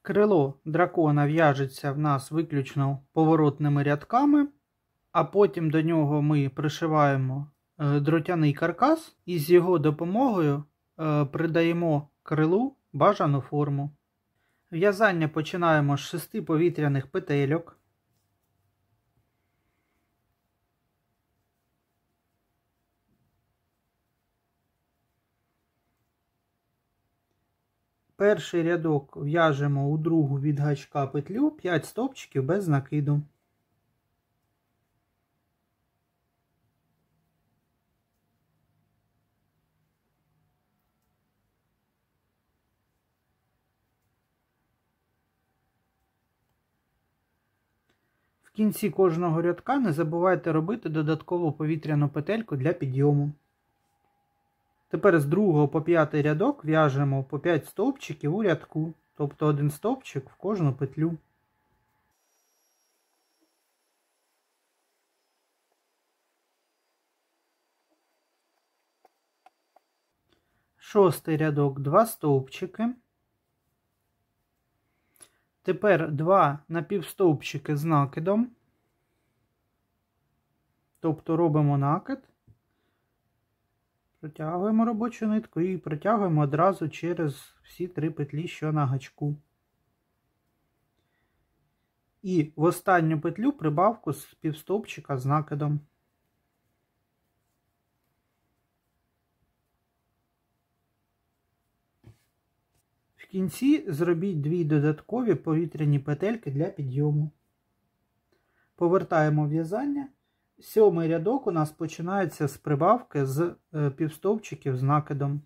Крило дракона в'яжеться в нас виключно поворотними рядками, а потім до нього ми пришиваємо дротяний каркас і з його допомогою придаємо крилу бажану форму. В'язання починаємо з 6 повітряних петельок. Перший рядок в'яжемо у другу від гачка петлю 5 стовпчиків без накиду. В кінці кожного рядка не забувайте робити додаткову повітряну петельку для підйому. Тепер з 2 по 5 рядок в'яжемо по 5 стовпчиків у рядку, тобто 1 стовпчик в кожну петлю. Шостий рядок 2 стовпчики. Тепер 2 напівстовпчики з накидом, тобто робимо накид, протягуємо робочу нитку і протягуємо одразу через всі 3 петлі, що на гачку. І в останню петлю прибавку з півстовпчика з накидом. В кінці зробіть 2 додаткові повітряні петельки для підйому. Повертаємо в'язання. 7-й рядок у нас починається з прибавки з півстовпчиків з накидом.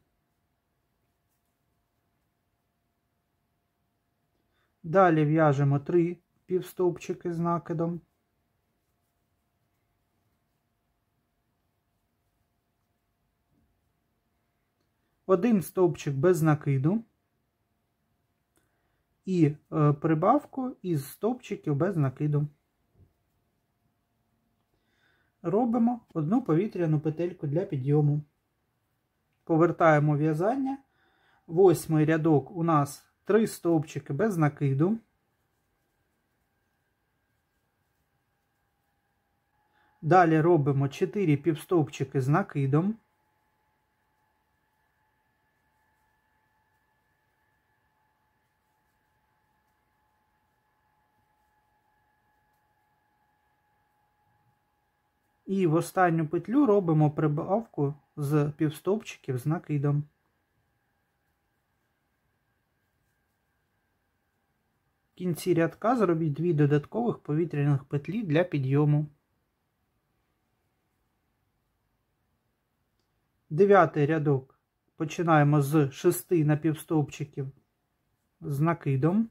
Далі в'яжемо 3 півстовпчики з накидом. Один стовпчик без накиду. І прибавку із стовпчиків без накиду. Робимо 1 повітряну петельку для підйому. Повертаємо в'язання. 8-й рядок у нас 3 стовпчики без накиду. Далі робимо 4 півстовпчики з накидом. І в останню петлю робимо прибавку з півстовпчиків з накидом. В кінці рядка зробіть 2 додаткових повітряних петлі для підйому. 9-й рядок починаємо з 6 напівстовпчиків з накидом.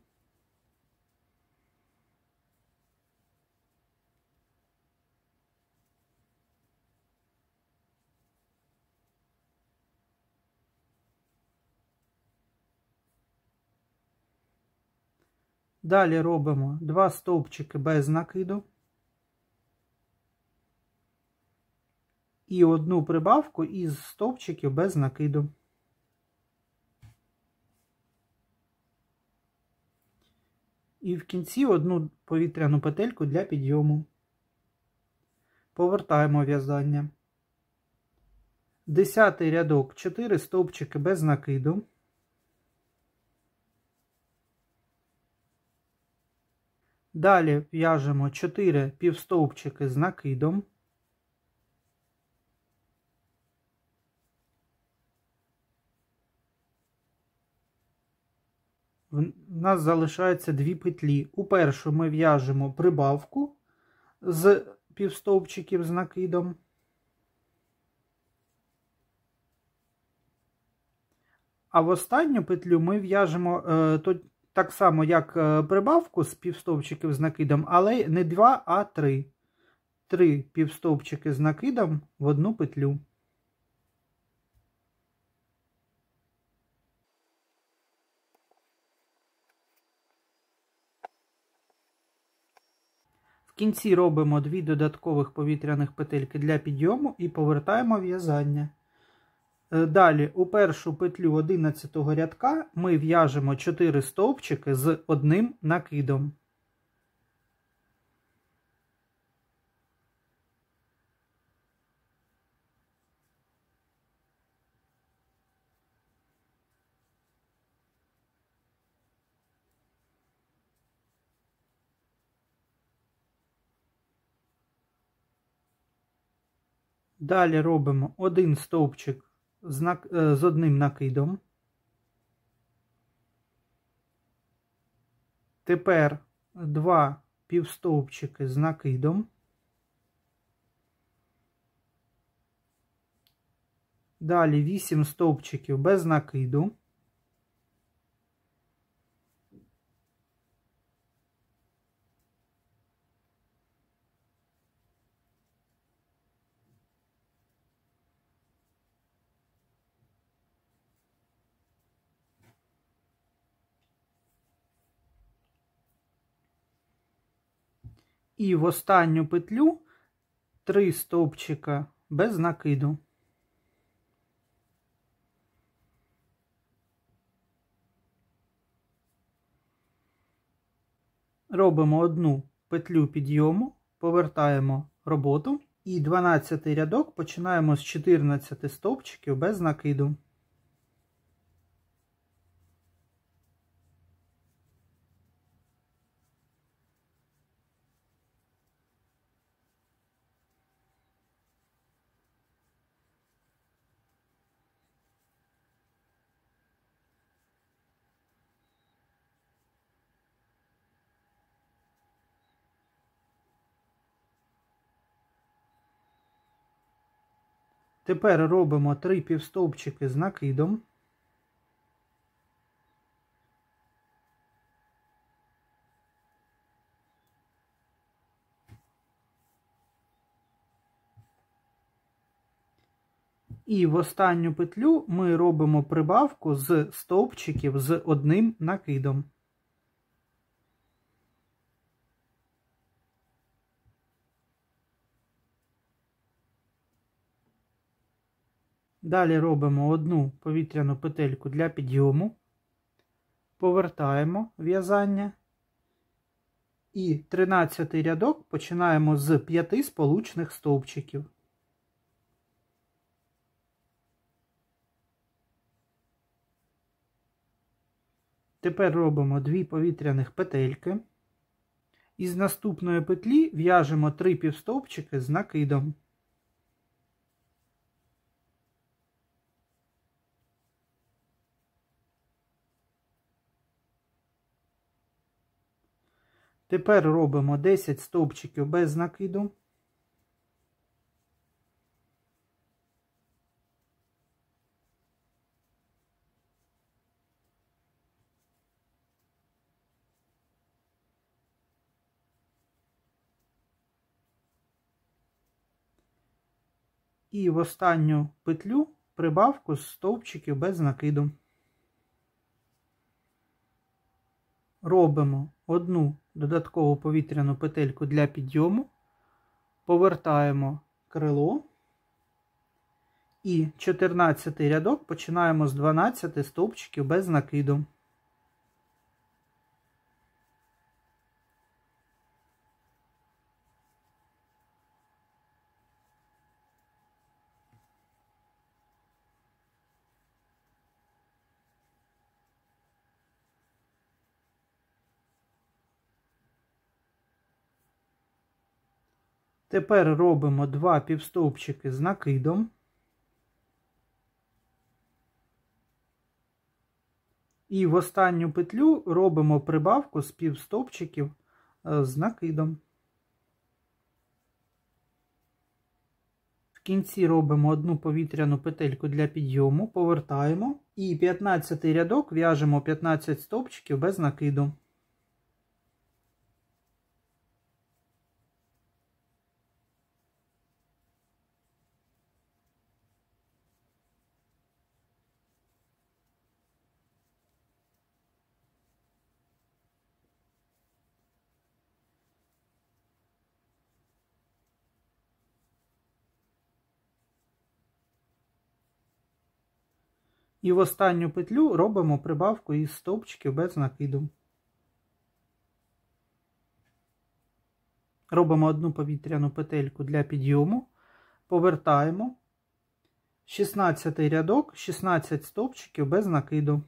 Далі робимо 2 стовпчики без накиду і 1 прибавку із стовпчиків без накиду. І в кінці 1 повітряну петельку для підйому. Повертаємо в'язання. 10-й рядок 4 стовпчики без накиду. Далі в'яжемо 4 півстовпчики з накидом. У нас залишається 2 петлі. У першу ми в'яжемо прибавку з півстовпчиків з накидом. А в останню петлю ми в'яжемо так само, як прибавку з півстовпчиків з накидом, але не 2, а 3. 3 півстовпчики з накидом в 1 петлю. В кінці робимо 2 додаткових повітряних петельки для підйому і повертаємо в'язання. Далі у першу петлю 11 рядка ми в'яжемо 4 стовпчики з одним накидом. Далі робимо один стовпчик з одним накидом. Тепер 2 півстовпчики з накидом. Далі 8 стовпчиків без накиду. І в останню петлю 3 стовпчика без накиду. Робимо одну петлю підйому, повертаємо роботу і 12 рядок починаємо з 14 стовпчиків без накиду. Тепер робимо 3 півстовпчики з накидом. І в останню петлю ми робимо прибавку з стовпчиків з одним накидом. Далі робимо одну повітряну петельку для підйому, повертаємо в'язання і 13 рядок починаємо з 5 сполучних стовпчиків. Тепер робимо 2 повітряних петельки. Із наступної петлі в'яжемо 3 півстовпчики з накидом. Тепер робимо 10 стовпчиків без накиду. І в останню петлю прибавку з стовпчиків без накиду. Робимо одну додаткову повітряну петельку для підйому, повертаємо крило і 14 рядок починаємо з 12 стовпчиків без накиду. Тепер робимо 2 півстовпчики з накидом. І в останню петлю робимо прибавку з півстовпчиків з накидом. В кінці робимо одну повітряну петельку для підйому, повертаємо і 15 рядок в'яжемо 15 стовпчиків без накиду. І в останню петлю робимо прибавку із стовпчиків без накиду. Робимо одну повітряну петельку для підйому, повертаємо. 16 рядок, 16 стовпчиків без накиду.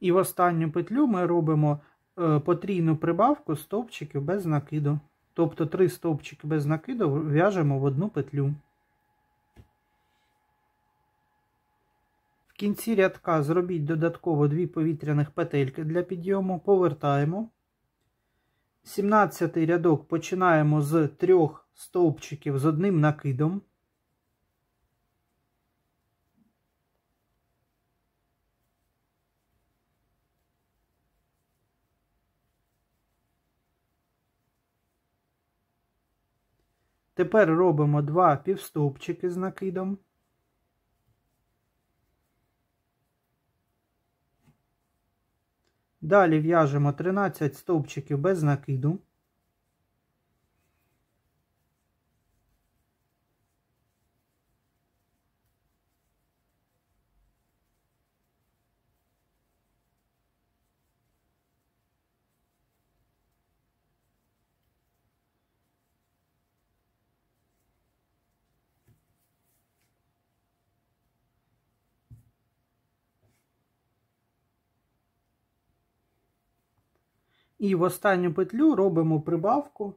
І в останню петлю ми робимо потрійну прибавку стовпчиків без накиду. Тобто 3 стовпчики без накиду в'яжемо в одну петлю. В кінці рядка зробіть додатково 2 повітряних петельки для підйому, повертаємо. 17 рядок починаємо з 3 стовпчиків з одним накидом. Тепер робимо 2 півстовпчики з накидом. Далі в'яжемо 13 стовпчиків без накиду. І в останню петлю робимо прибавку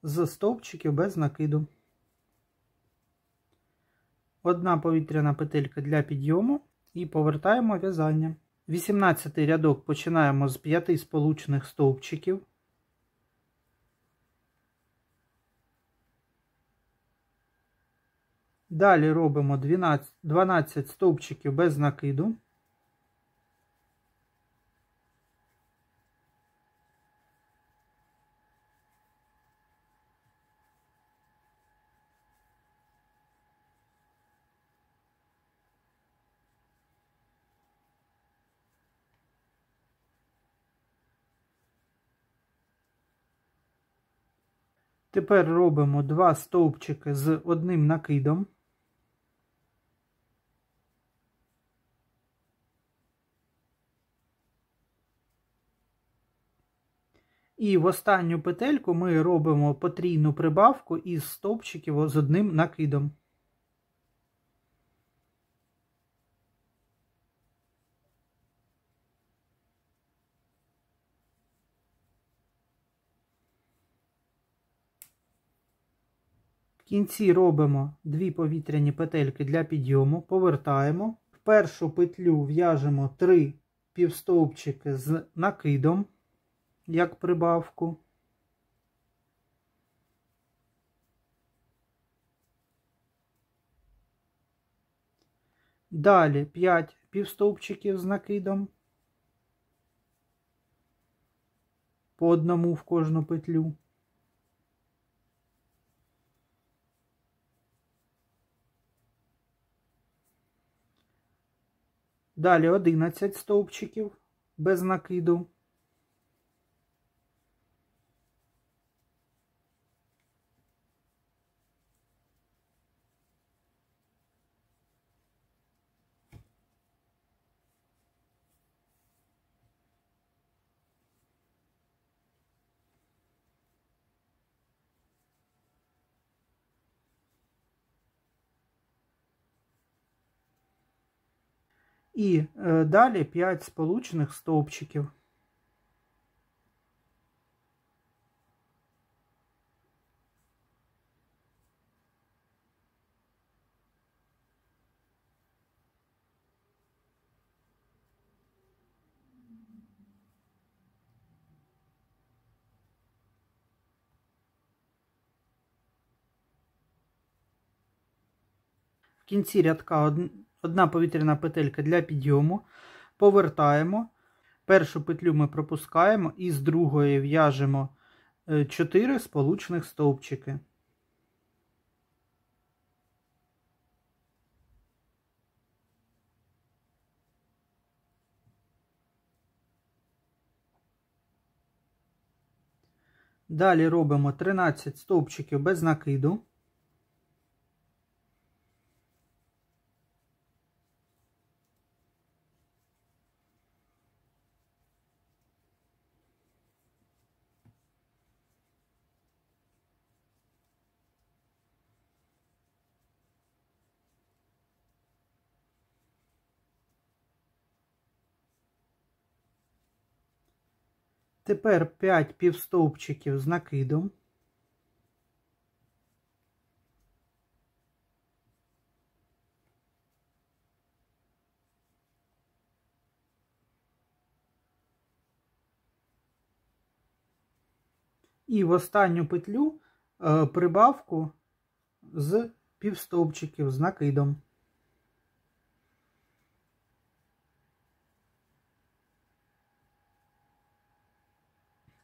з стовпчиків без накиду. Одна повітряна петелька для підйому і повертаємо в'язання. 18 рядок починаємо з 5 сполучених стовпчиків. Далі робимо 12 стовпчиків без накиду. Тепер робимо 2 стовпчики з одним накидом. І в останню петельку ми робимо потрійну прибавку із стовпчиків з одним накидом. В кінці робимо 2 повітряні петельки для підйому, повертаємо. В першу петлю в'яжемо 3 півстовпчики з накидом, як прибавку. Далі 5 півстовпчиків з накидом, по одному в кожну петлю. Далі 11 стовпчиків без накиду. І далі 5 сполучених стовпчиків. В кінці рядка одна повітряна петелька для підйому, повертаємо, Першу петлю ми пропускаємо і з другої в'яжемо 4 сполучних стовпчики. Далі робимо 13 стовпчиків без накиду. Тепер 5 півстовпчиків з накидом. І в останню петлю прибавку з півстовпчиків з накидом.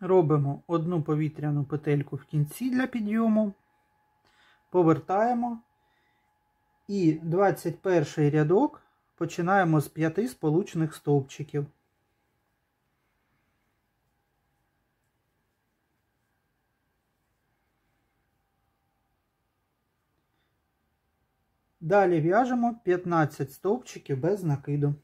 Робимо одну повітряну петельку в кінці для підйому, повертаємо і 21 рядок починаємо з 5 сполучних стовпчиків. Далі в'яжемо 15 стовпчиків без накиду.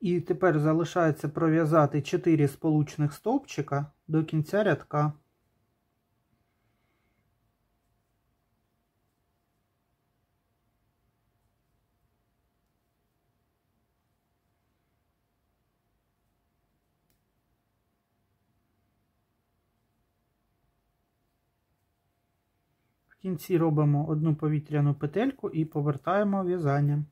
І тепер залишається пров'язати 4 сполучних стовпчика до кінця рядка. В кінці робимо одну повітряну петельку і повертаємо в'язання.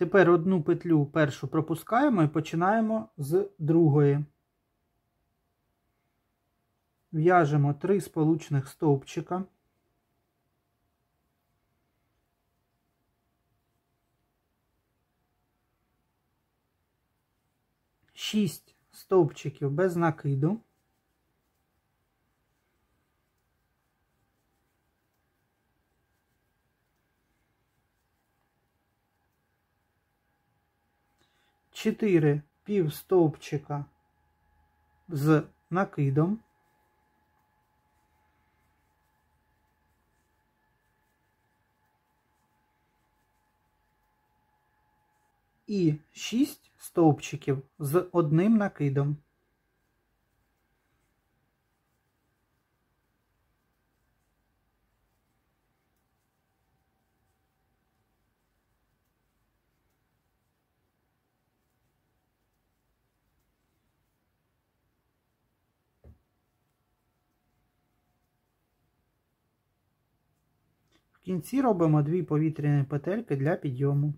Тепер одну петлю першу пропускаємо і починаємо з другої. В'яжемо 3 сполучних стовпчика. Шість стовпчиків без накиду. Чотири півстовпчика з накидом. І 6 стовпчиків з одним накидом. В кінці робимо 2 повітряні петельки для підйому.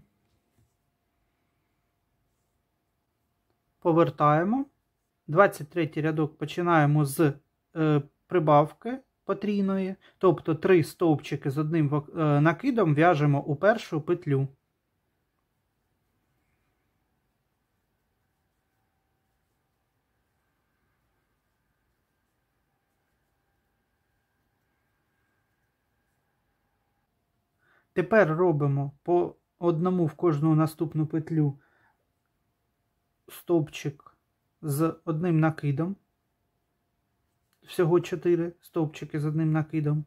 Повертаємо. 23 рядок починаємо з прибавки потрійної, тобто 3 стовпчики з одним накидом в'яжемо у першу петлю. Тепер робимо по одному в кожну наступну петлю стовпчик з одним накидом. Всього 4 стовпчики з одним накидом.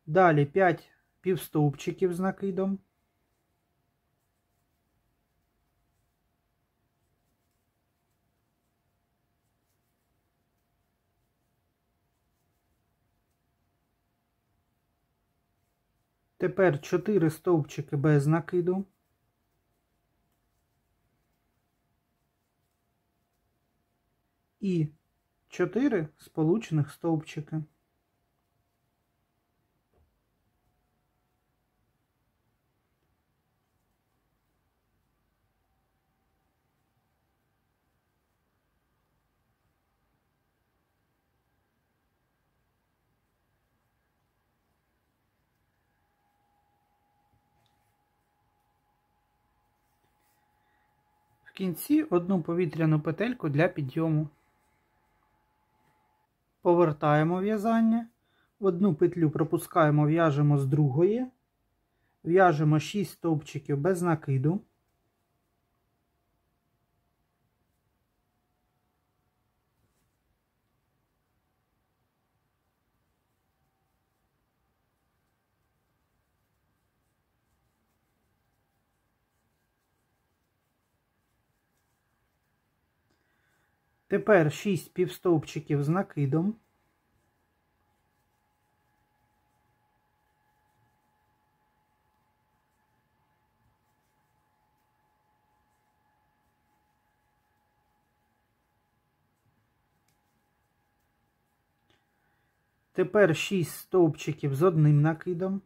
Далі 5 півстовпчиків з накидом. Тепер 4 стовпчики без накиду. І 4 сполучених стовпчики. В кінці одну повітряну петельку для підйому. Повертаємо в'язання. Одну петлю пропускаємо, в'яжемо з другої. В'яжемо 6 стовпчиків без накиду. Тепер 6 півстовпчиків з накидом. Тепер 6 стовпчиків з одним накидом.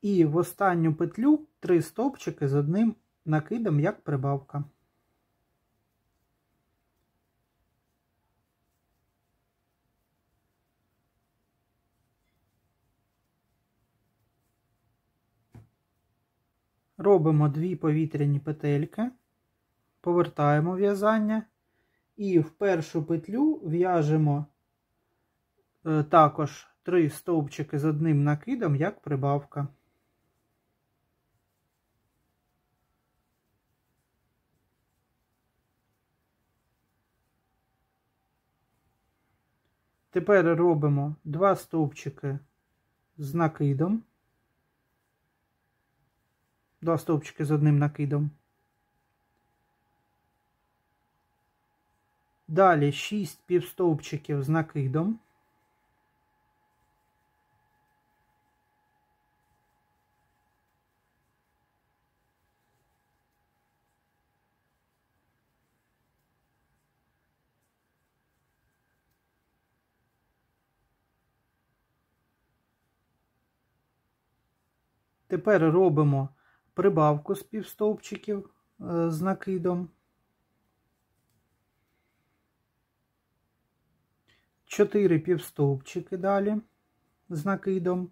І в останню петлю 3 стовпчики з одним накидом, як прибавка. Робимо 2 повітряні петельки, повертаємо в'язання і в першу петлю в'яжемо також 3 стовпчики з одним накидом, як прибавка. Тепер робимо 2 стовпчики з накидом, 2 стовпчики з одним накидом. Далі 6 півстовпчиків з накидом. Тепер робимо прибавку з півстовпчиків з накидом. 4 півстовпчики далі з накидом.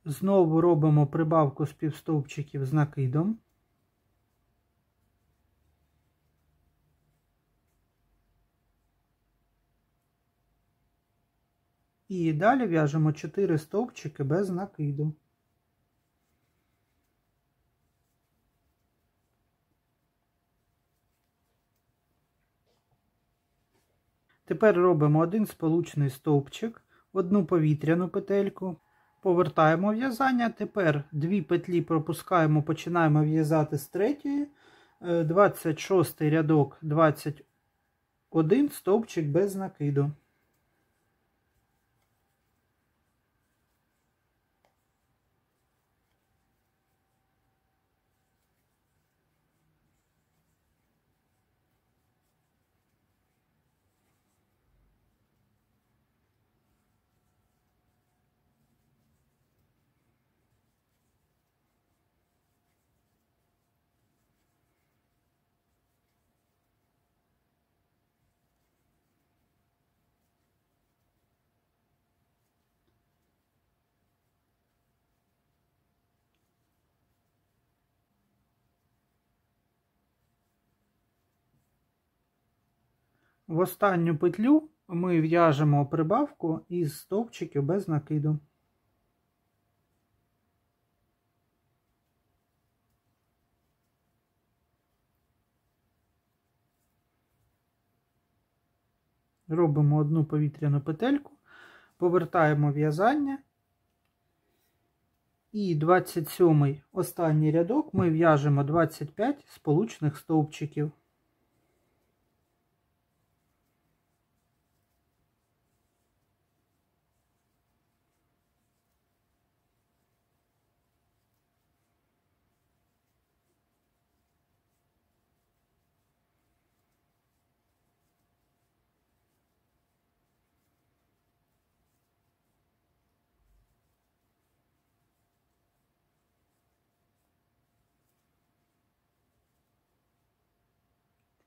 Знову робимо прибавку з півстовпчиків з накидом. І далі в'яжемо 4 стовпчики без накиду. Тепер робимо один сполучний стовпчик, одну повітряну петельку, повертаємо в'язання, тепер 2 петлі пропускаємо, починаємо в'язати з третьої, 26 рядок, 21 стовпчик без накиду. В останню петлю ми в'яжемо прибавку із стовпчиків без накиду. Робимо одну повітряну петельку, повертаємо в'язання. І 27-й останній рядок ми в'яжемо 25 сполучних стовпчиків.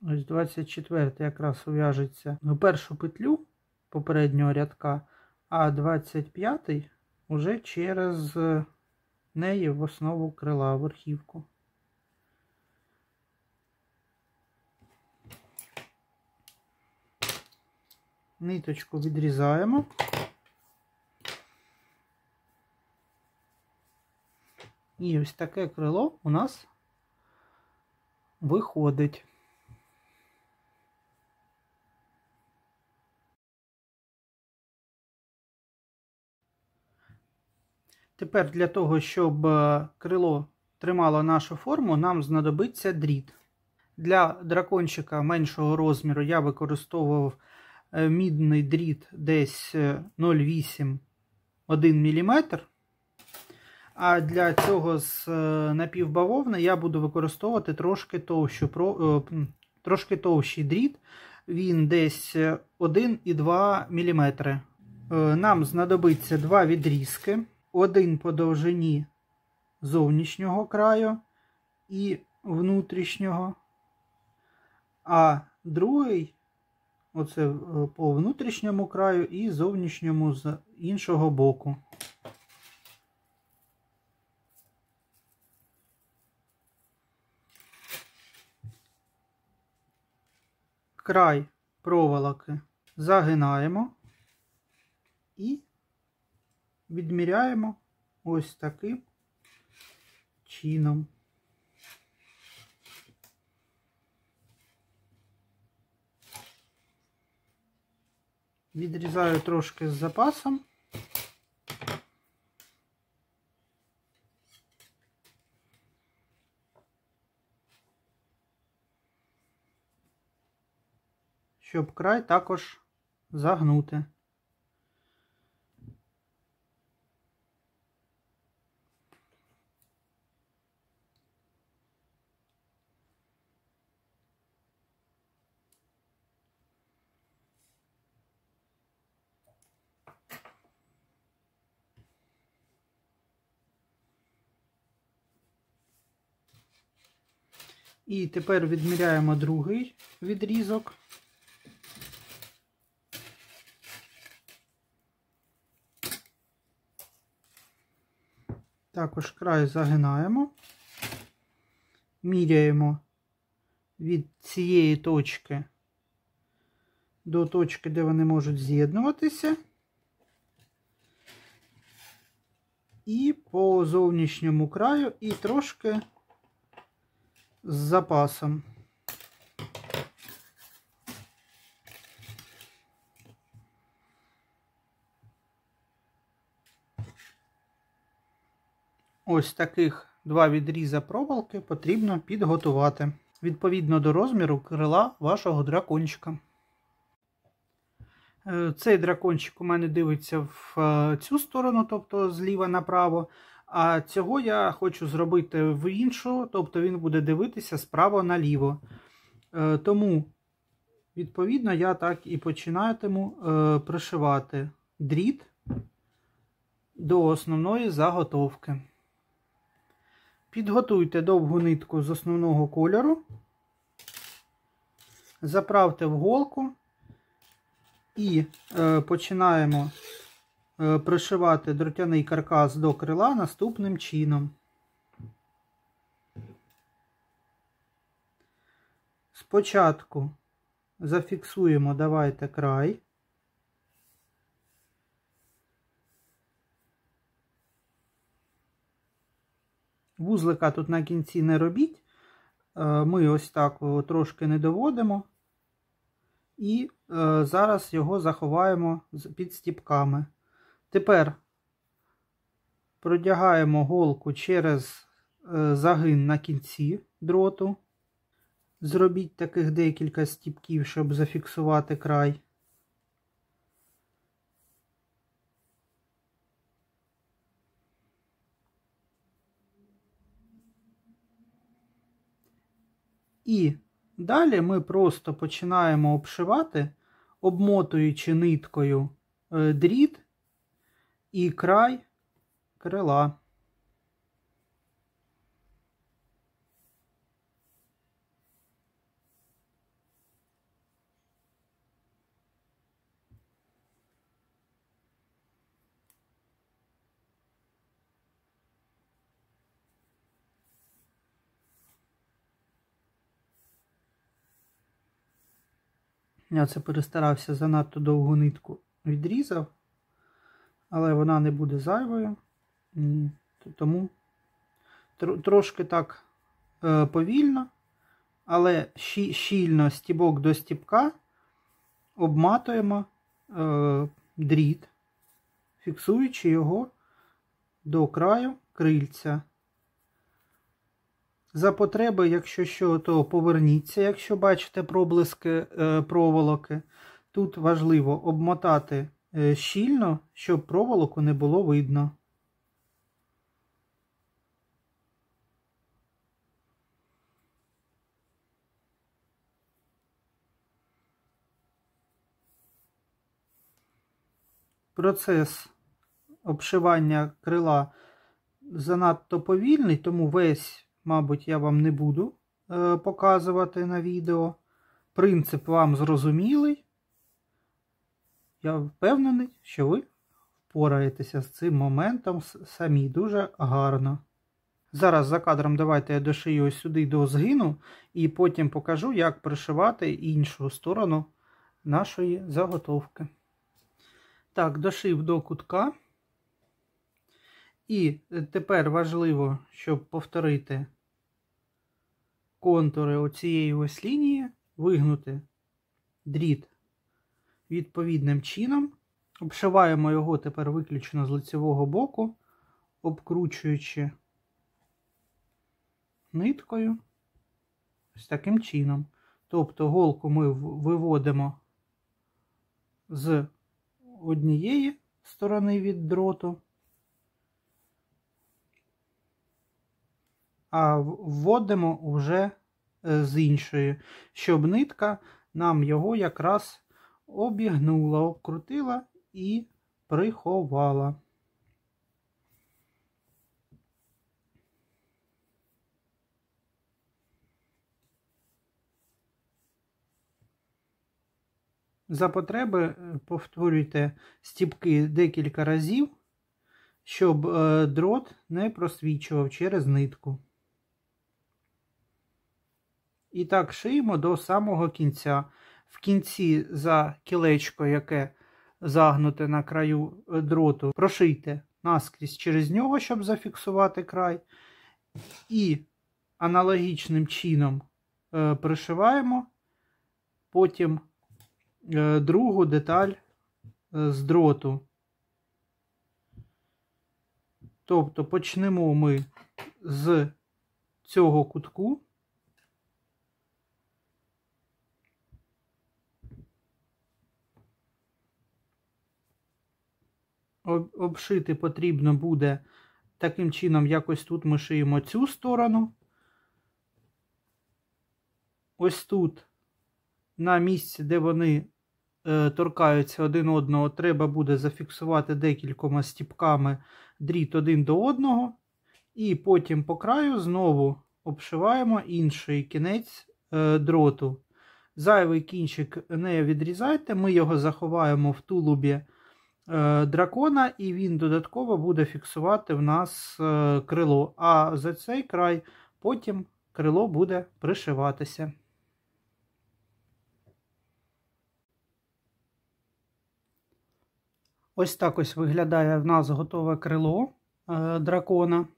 Ось 24 якраз ув'яжеться в першу петлю попереднього рядка, а 25 уже через неї в основу крила, в верхівку. Ниточку відрізаємо. І ось таке крило у нас виходить. Тепер для того, щоб крило тримало нашу форму, нам знадобиться дріт. Для дракончика меншого розміру я використовував мідний дріт десь 0,8-1 мм. А для цього з напівбавовни я буду використовувати трошки товщий дріт. Він десь 1,2 мм. Нам знадобиться два відрізки. Один по довжині зовнішнього краю і внутрішнього, а другий оце по внутрішньому краю і зовнішньому з іншого боку. Край проволоки загинаємо і відміряємо ось таким чином. Відрізаю трошки з запасом. Щоб край також загнути. І тепер відміряємо другий відрізок. Також край загинаємо, міряємо від цієї точки до точки, де вони можуть з'єднуватися, і по зовнішньому краю, і трошки з запасом. Ось таких два відріза проволоки потрібно підготувати відповідно до розміру крила вашого дракончика. Цей дракончик у мене дивиться в цю сторону, тобто зліва направо, а цього я хочу зробити в іншу, тобто він буде дивитися справа наліво. Тому, відповідно, я так і починатиму пришивати дріт до основної заготовки. Підготуйте довгу нитку з основного кольору, заправте в голку і починаємо пришивати дротяний каркас до крила наступним чином. Спочатку зафіксуємо, давайте, край. Вузлика тут на кінці не робіть. Ми ось так трошки не доводимо. І зараз його заховаємо під стіпками. Тепер продягаємо голку через загин на кінці дроту. Зробіть таких декілька стіпків, щоб зафіксувати край. І далі ми просто починаємо обшивати, обмотуючи ниткою дріт і край крила. Я це перестарався, занадто довгу нитку відрізав, але вона не буде зайвою, тому трошки так повільно, але щільно стібок до стібка обматуємо дріт, фіксуючи його до краю крильця. За потреби, якщо що, то поверніться, якщо бачите проблиски проволоки. Тут важливо обмотати щільно, щоб проволоку не було видно. Процес обшивання крила занадто повільний, тому весь, мабуть, я вам не буду показувати на відео. Принцип вам зрозумілий. Я впевнений, що ви впораєтеся з цим моментом самі дуже гарно. Зараз за кадром давайте я дошию ось сюди до згину і потім покажу, як пришивати іншу сторону нашої заготовки. Так, дошив до кутка. І тепер важливо, щоб повторити контури оцієї ось лінії, вигнути дріт відповідним чином. Обшиваємо його тепер виключно з лицевого боку, обкручуючи ниткою ось таким чином. Тобто голку ми виводимо з однієї сторони від дроту, а вводимо вже з іншої, щоб нитка нам його якраз обігнула, обкрутила і приховала. За потреби повторюйте стіпки декілька разів, щоб дрот не просвічував через нитку. І так шиємо до самого кінця. В кінці за кілечко, яке загнуте на краю дроту, прошийте наскрізь через нього, щоб зафіксувати край. І аналогічним чином пришиваємо потім другу деталь з дроту. Тобто почнемо ми з цього кутку. Обшити потрібно буде таким чином, якось тут ми шиємо цю сторону. Ось тут, на місці, де вони торкаються один одного, треба буде зафіксувати декількома стіпками дріт один до одного. І потім по краю знову обшиваємо інший кінець дроту. Зайвий кінчик не відрізайте, ми його заховаємо в тулубі дракона, і він додатково буде фіксувати в нас крило. А за цей край потім крило буде пришиватися. Ось так ось виглядає в нас готове крило дракона.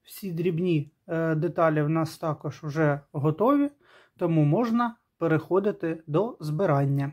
Всі дрібні деталі в нас також вже готові, тому можна переходити до збирання.